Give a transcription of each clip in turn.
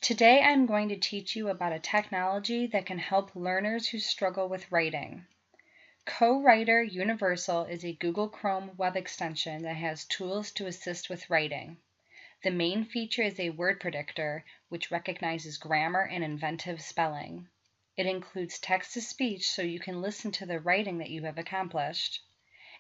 Today I'm going to teach you about a technology that can help learners who struggle with writing. CoWriter Universal is a Google Chrome web extension that has tools to assist with writing. The main feature is a word predictor, which recognizes grammar and inventive spelling. It includes text-to-speech so you can listen to the writing that you have accomplished.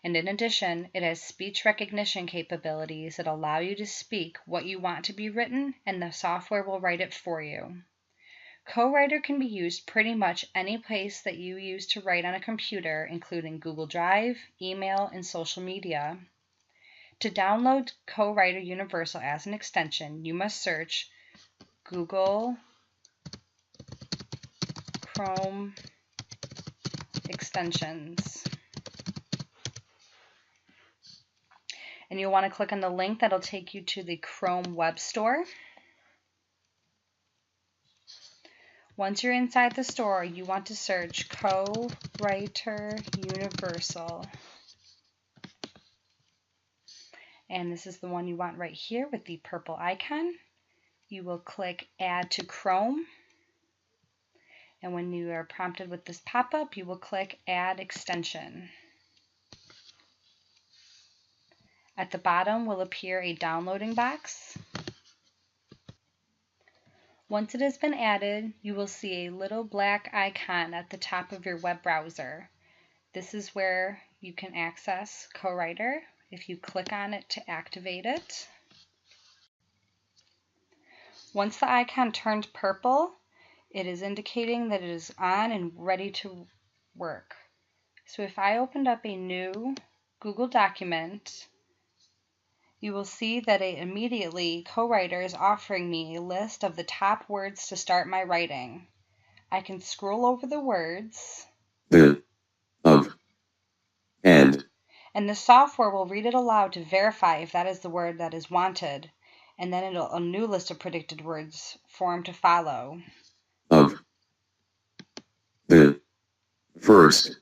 And in addition, it has speech recognition capabilities that allow you to speak what you want to be written, and the software will write it for you. CoWriter can be used pretty much any place that you use to write on a computer, including Google Drive, email, and social media. To download CoWriter Universal as an extension, you must search Google Chrome extensions. And you'll want to click on the link that'll take you to the Chrome web store. Once you're inside the store, you want to search CoWriter Universal. And this is the one you want right here with the purple icon. You will click Add to Chrome. And when you are prompted with this pop-up, you will click Add Extension. At the bottom will appear a downloading box. Once it has been added, you will see a little black icon at the top of your web browser. This is where you can access CoWriter. If you click on it to activate it. Once the icon turns purple, it is indicating that it is on and ready to work. So if I opened up a new Google document, you will see that immediately CoWriter is offering me a list of the top words to start my writing. I can scroll over the words. The, of, and the software will read it aloud to verify if that is the word that is wanted, and then a new list of predicted words form to follow. Of, the, first.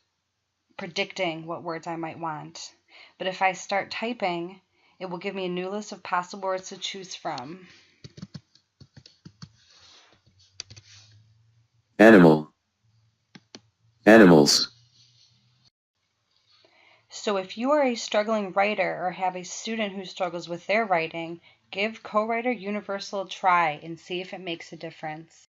Predicting what words I might want. But if I start typing, it will give me a new list of possible words to choose from. Animal, animals. So if you are a struggling writer or have a student who struggles with their writing, give CoWriter Universal a try and see if it makes a difference.